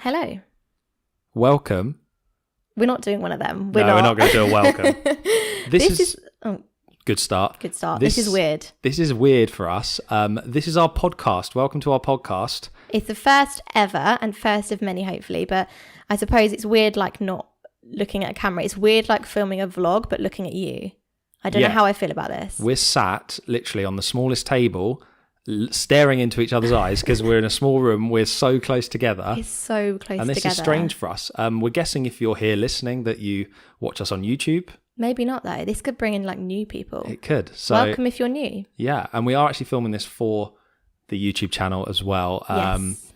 Hello. Welcome. We're not doing one of them. We're not going to do a welcome. This is good start. Good start. This is weird. This is weird for us. This is our podcast. Welcome to our podcast. It's the first ever and first of many, hopefully. But I suppose it's weird, like not looking at a camera. It's weird, like filming a vlog, but looking at you. I don't know how I feel about this. We're sat literally on the smallest table, staring into each other's eyes because we're in a small room. We're so close together. It's so close together. And this is strange for us. We're guessing if you're here listening that you watch us on YouTube. Maybe not though. This could bring in like new people. It could. So welcome if you're new. Yeah, and we are actually filming this for the YouTube channel as well. Yes.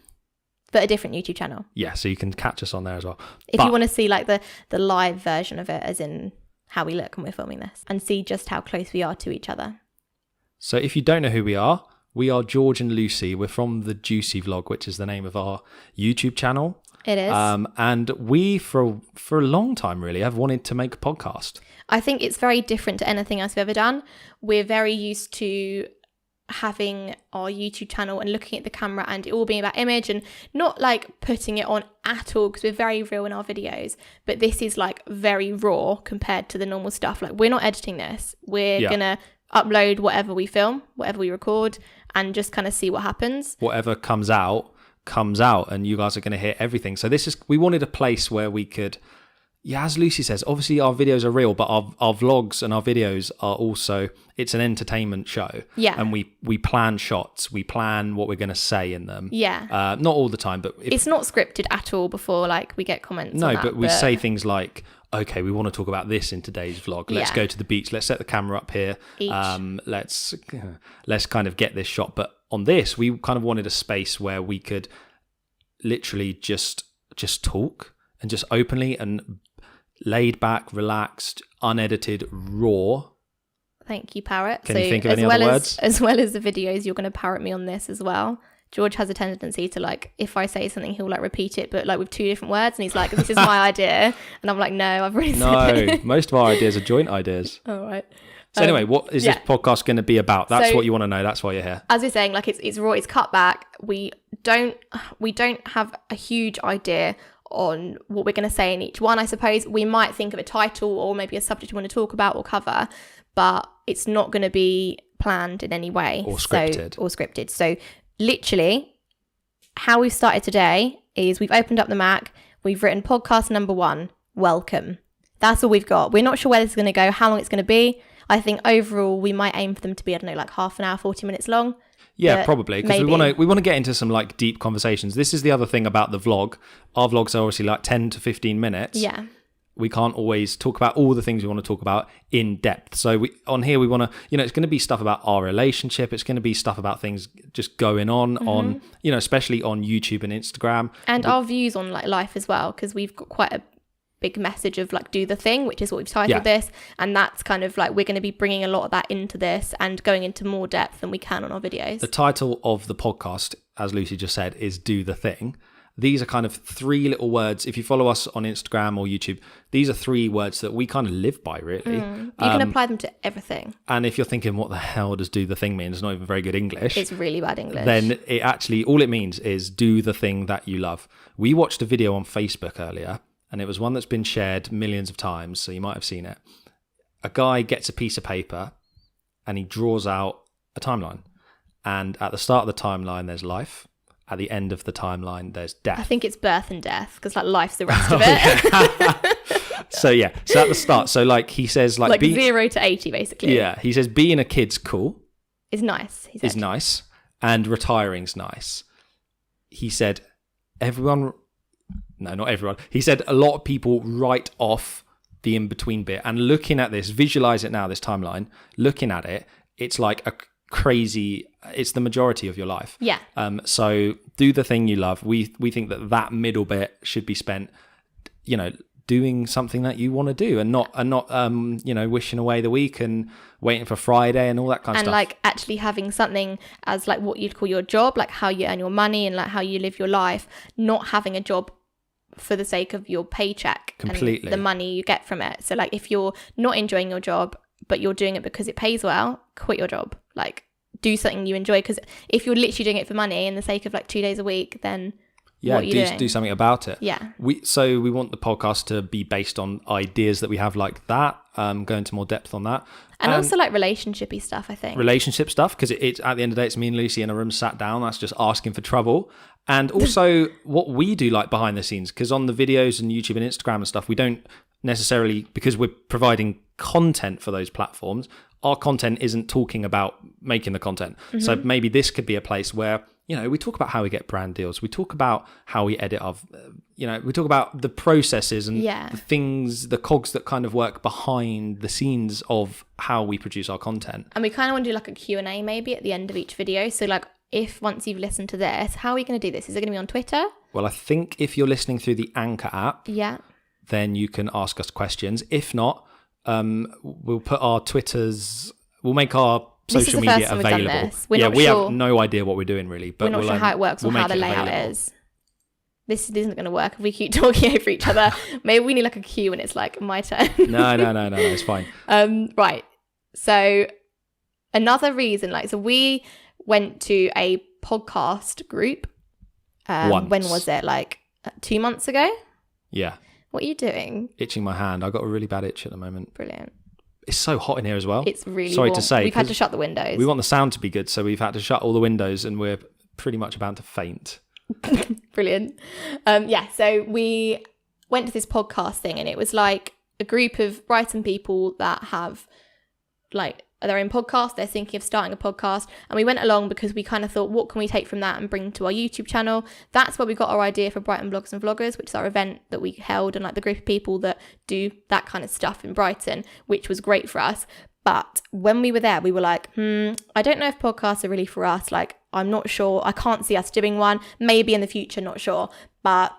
But a different YouTube channel. Yeah, so you can catch us on there as well. If you want to see like the live version of it, as in how we look when we're filming this, and see just how close we are to each other. So if you don't know who we are George and Lucy. We're from the Juicy Vlog, which is the name of our YouTube channel. It is. And we, for a long time really, have wanted to make a podcast. I think it's very different to anything else we've ever done. We're very used to having our YouTube channel and looking at the camera and it all being about image and not like putting it on at all, because we're very real in our videos. But this is like very raw compared to the normal stuff. Like, we're not editing this. We're gonna upload whatever we film, whatever we record, and just kind of see what happens. Whatever comes out, and you guys are going to hear everything. So we wanted a place where we could, as Lucy says, obviously our videos are real, but our vlogs and our videos are also, it's an entertainment show. Yeah. And we plan shots, we plan what we're going to say in them. Yeah. Not all the time, but it's not scripted at all before like we get comments on that, but we say things like, okay, we want to talk about this in today's vlog. Let's go to the beach. Let's set the camera up here. Let's kind of get this shot. But on this, we kind of wanted a space where we could literally just talk and just openly and laid back, relaxed, unedited, raw. Thank you, Parrot. Can you think of any other words? As well as the videos, you're going to parrot me on this as well. George has a tendency to, like, if I say something, he'll like repeat it, but like with two different words, and he's like, "This is my idea," and I'm like, "No, I've already said it." No, most of our ideas are joint ideas. All right. So anyway, what is this podcast going to be about? That's what you want to know. That's why you're here. As we're saying, like it's raw, it's cut back. We don't have a huge idea on what we're going to say in each one. I suppose we might think of a title or maybe a subject we want to talk about or cover, but it's not going to be planned in any way or scripted. So literally, how we've started today is we've opened up the Mac, we've written podcast number 1, welcome. That's all we've got. We're not sure where this is going to go, how long it's going to be. I think overall we might aim for them to be, I don't know, like half an hour, 40 minutes long. Yeah, probably, because we want to get into some like deep conversations. This is the other thing about the vlog. Our vlogs are obviously like 10 to 15 minutes. Yeah. We can't always talk about all the things we want to talk about in depth. So on here we want to, it's going to be stuff about our relationship. It's going to be stuff about things just going on, especially on YouTube and Instagram. And our views on like life as well, because we've got quite a big message of like do the thing, which is what we've titled this. And that's kind of like, we're going to be bringing a lot of that into this and going into more depth than we can on our videos. The title of the podcast, as Lucy just said, is Do the Thing. These are kind of 3 little words. If you follow us on Instagram or YouTube, these are 3 words that we kind of live by, really. You can apply them to everything. And if you're thinking, what the hell does do the thing mean? It's not even very good English. It's really bad English. Then it actually, all it means is do the thing that you love. We watched a video on Facebook earlier, and it was one that's been shared millions of times, so you might have seen it. A guy gets a piece of paper and he draws out a timeline. And at the start of the timeline, there's life. At the end of the timeline, there's death. I think it's birth and death, because like life's the rest of it. So at the start, so like he says like 0 to 80 basically. Yeah, he says being a kid's cool. Is nice. He said. Is nice, and retiring's nice. He said not everyone. He said a lot of people write off the in-between bit, and looking at this, visualize it now, this timeline, looking at it, it's like a crazy, it's the majority of your life. Yeah. So do the thing you love. We think that middle bit should be spent, doing something that you want to do, and not wishing away the week and waiting for Friday and all that kind of stuff. And like actually having something as like what you'd call your job, like how you earn your money and like how you live your life, not having a job for the sake of your paycheck. Completely. And the money you get from it. So like if you're not enjoying your job, but you're doing it because it pays well, quit your job. Like do something you enjoy, because if you're literally doing it for money and the sake of like 2 days a week, then what are you doing? Do something about it. Yeah. We want the podcast to be based on ideas that we have like that, go into more depth on that. And also like relationshipy stuff, I think. Relationship stuff, because it's at the end of the day, it's me and Lucy in a room sat down. That's just asking for trouble. And also what we do like behind the scenes, because on the videos and YouTube and Instagram and stuff, we don't necessarily, because we're providing content for those platforms, our content isn't talking about making the content. Mm-hmm. So maybe this could be a place where, we talk about how we get brand deals. We talk about how we edit our, we talk about the processes and the things, the cogs that kind of work behind the scenes of how we produce our content. And we kind of want to do like a Q&A maybe at the end of each video. So like, if once you've listened to this, how are we going to do this? Is it going to be on Twitter? Well, I think if you're listening through the Anchor app, then you can ask us questions. If not, we'll put our Twitters, we'll make our social media available. We have no idea what we're doing really, but we're not sure how it works or how the layout is. This isn't going to work if we keep talking over each other. Maybe we need like a cue and it's like my turn. No, it's fine. Right. So another reason, so we went to a podcast group. When was it? Like 2 months ago? Yeah. What are you doing? Itching my hand. I got a really bad itch at the moment. Brilliant. It's so hot in here as well. It's really Sorry warm. to say. We've had to shut the windows. We want the sound to be good, so we've had to shut all the windows and we're pretty much about to faint. Brilliant. So we went to this podcast thing and it was like a group of Brighton people that have like their own podcast. They're thinking of starting a podcast. And we went along because we kind of thought, what can we take from that and bring to our YouTube channel? That's where we got our idea for Brighton Bloggers and Vloggers, which is our event that we held and like the group of people that do that kind of stuff in Brighton, which was great for us. But when we were there, we were like, I don't know if podcasts are really for us. Like, I'm not sure. I can't see us doing one. Maybe in the future, not sure. But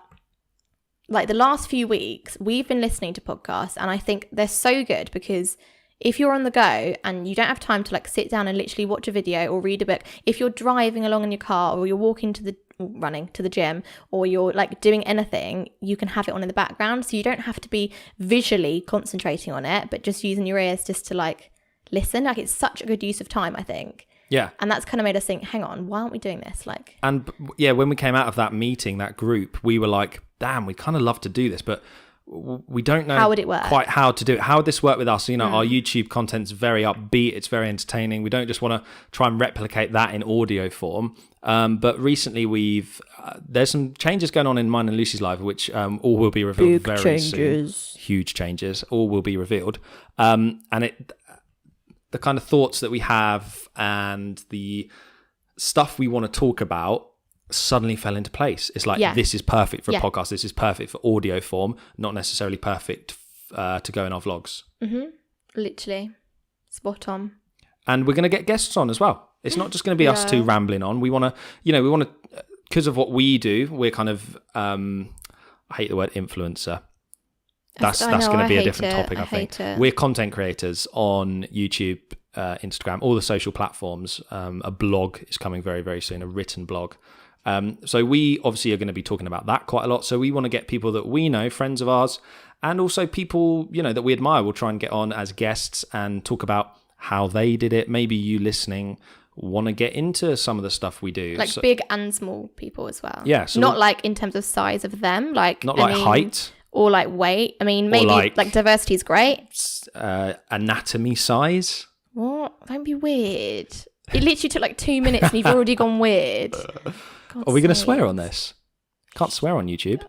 like the last few weeks, we've been listening to podcasts and I think they're so good because if you're on the go and you don't have time to like sit down and literally watch a video or read a book, if you're driving along in your car or you're running to the gym or you're like doing anything, you can have it on in the background. So you don't have to be visually concentrating on it, but just using your ears just to like listen. Like it's such a good use of time, I think. Yeah. And that's kind of made us think, hang on, why aren't we doing this? And yeah, when we came out of that meeting, that group, we were like, damn, we kind of love to do this, but we don't know how would it work? Quite how to do it. How would this work with us? Our YouTube content's very upbeat. It's very entertaining. We don't just want to try and replicate that in audio form. But recently there's some changes going on in mine and Lucy's live, which all will be revealed very soon. Huge changes. All will be revealed. And the kind of thoughts that we have and the stuff we want to talk about suddenly fell into place. It's like, this is perfect for a podcast. This is perfect for audio form, not necessarily perfect to go in our vlogs. Mm-hmm. Literally. Spot on. And we're going to get guests on as well. It's not just going to be us two rambling on. We want to, because of what we do, we're kind of, I hate the word influencer. That's going to be a different topic, I think. We're content creators on YouTube, Instagram, all the social platforms. A blog is coming very, very soon, a written blog. So we obviously are going to be talking about that quite a lot. So we want to get people that we know, friends of ours, and also people, that we admire. We'll try and get on as guests and talk about how they did it. Maybe you listening want to get into some of the stuff we do. Like big and small people as well. Yeah. So not like in terms of size of them, like not like height. Or like weight. I mean, maybe like diversity is great. Anatomy size. What? Don't be weird. It literally took like 2 minutes and you've already gone weird. Are we going to swear on this? Can't swear on YouTube.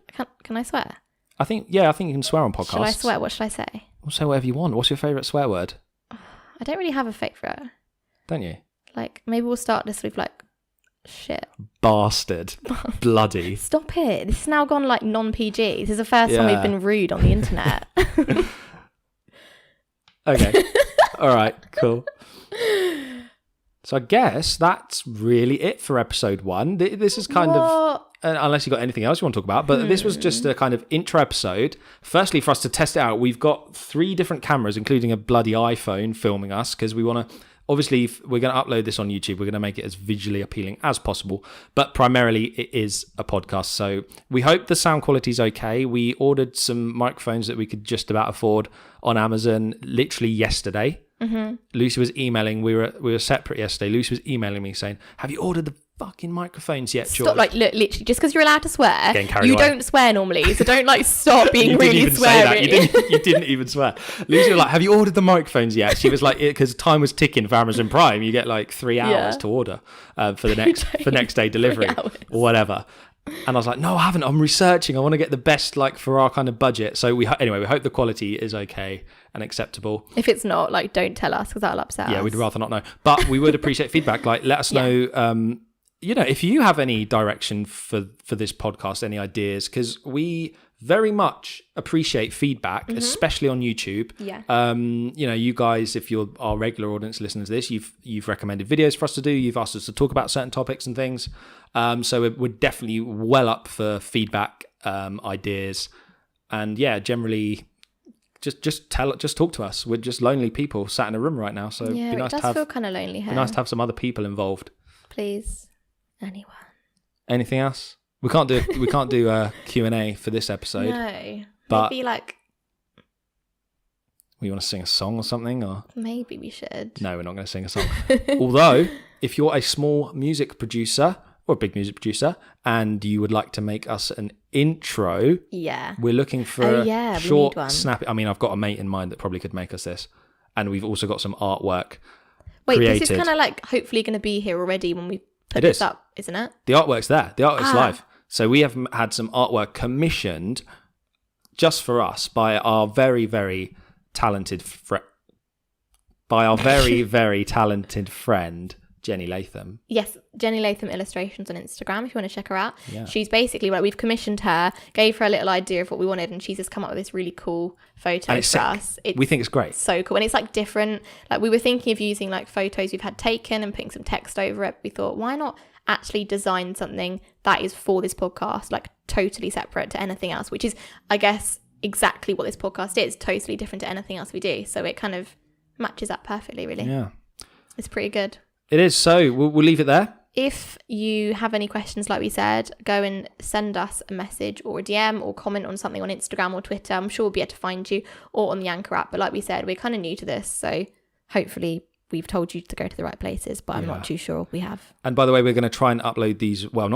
Can I swear? I think you can swear on podcasts. Should I swear? What should I say? We'll say whatever you want. What's your favourite swear word? I don't really have a favourite. Don't you? Like, maybe we'll start this with like, shit. Bastard. Bloody. Stop it. This has now gone like non-PG. This is the first time we've been rude on the internet. Okay. All right, cool. So I guess that's really it for episode 1. This is kind of, unless you got anything else you want to talk about, but this was just a kind of intro episode. Firstly, for us to test it out, we've got 3 different cameras, including a bloody iPhone filming us, because we want to, obviously, if we're going to upload this on YouTube, we're going to make it as visually appealing as possible, but primarily it is a podcast. So we hope the sound quality is okay. We ordered some microphones that we could just about afford on Amazon literally yesterday. Mm-hmm. Lucy was emailing. We were separate yesterday. Lucy was emailing me saying, "Have you ordered fucking microphones yet, George? Stop, like, look, literally, just because you're allowed to swear, you away. don't swear normally, so don't, like, stop being really sweary. You didn't even swear. Lucy was like, have you ordered the microphones yet? She was like, because time was ticking for Amazon Prime. You get like 3 hours to order for the next day delivery or whatever. And I was like, no, I haven't. I'm researching. I want to get the best, like, for our kind of budget. So we hope the quality is okay and acceptable. If it's not, like, don't tell us, because that'll upset us. Yeah, we'd rather not know. But we would appreciate feedback. Like, let us know, if you have any direction for this podcast, any ideas, because we very much appreciate feedback, especially on YouTube. Yeah. You guys, if you're our regular audience listening to this, you've recommended videos for us to do. You've asked us to talk about certain topics and things. So we're definitely well up for feedback, ideas, and generally just talk to us. We're just lonely people sat in a room right now. So it'd be nice it does feel kind of lonely here. Be nice to have some other people involved. Please, anyone. Anything else? We can't do a Q&A for this episode. No. But maybe like... You want to sing a song or something? Or maybe we should. No, we're not going to sing a song. Although, if you're a small music producer or a big music producer and you would like to make us an intro, we're looking for a short, snappy... I mean, I've got a mate in mind that probably could make us this. And we've also got some artwork created. This is kind of like hopefully going to be here already when we put this up, isn't it? The artwork's there. The artwork's live. So we have had some artwork commissioned just for us by our very, very talented very talented friend, Jenny Latham. Yes, Jenny Latham Illustrations on Instagram, if you want to check her out. Yeah. She's basically, we've commissioned her, gave her a little idea of what we wanted, and she's just come up with this really cool photo for us. We think it's great. So cool. And it's like different. Like, we were thinking of using like photos we've had taken and putting some text over it. We thought, why not actually design something that is for this podcast, like totally separate to anything else, which is, I guess, exactly what this podcast is, totally different to anything else we do. So it kind of matches up perfectly, really. Yeah. It's pretty good. It is. So we'll leave it there. If you have any questions, like we said, go and send us a message or a DM or comment on something on Instagram or Twitter. I'm sure we'll be able to find you, or on the Anchor app. But like we said, we're kind of new to this, so hopefully we've told you to go to the right places, but I'm not too sure we have. And by the way, we're going to try and upload these, we're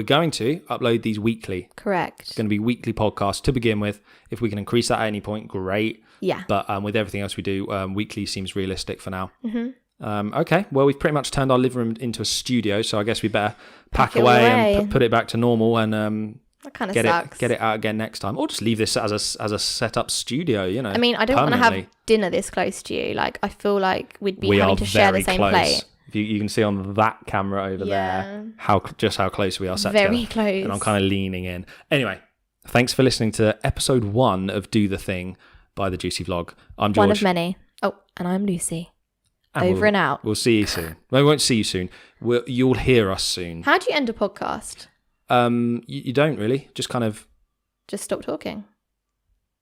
going to upload these weekly. Correct. It's going to be weekly podcasts to begin with. If we can increase that at any point, great. Yeah. But with everything else we do, weekly seems realistic for now. Mm-hmm. Okay, well, we've pretty much turned our living room into a studio, so I guess we better pack away and put it back to normal and that kind of sucks. Get it out again next time, or just leave this as a set up studio. I mean, I don't want to have dinner this close to you. Like, I feel like we'd be having to share the same plate. If you can see on that camera over there how close we are set together. Very close. And I'm kind of leaning in. Anyway, thanks for listening to episode 1 of Do the Thing by the Juicy Vlog. I'm George. One of many. Oh, and I'm Lucy. Over and out. We'll see you soon. We won't see you soon. You'll hear us soon. How do you end a podcast? You don't really. Just kind of... Just stop talking.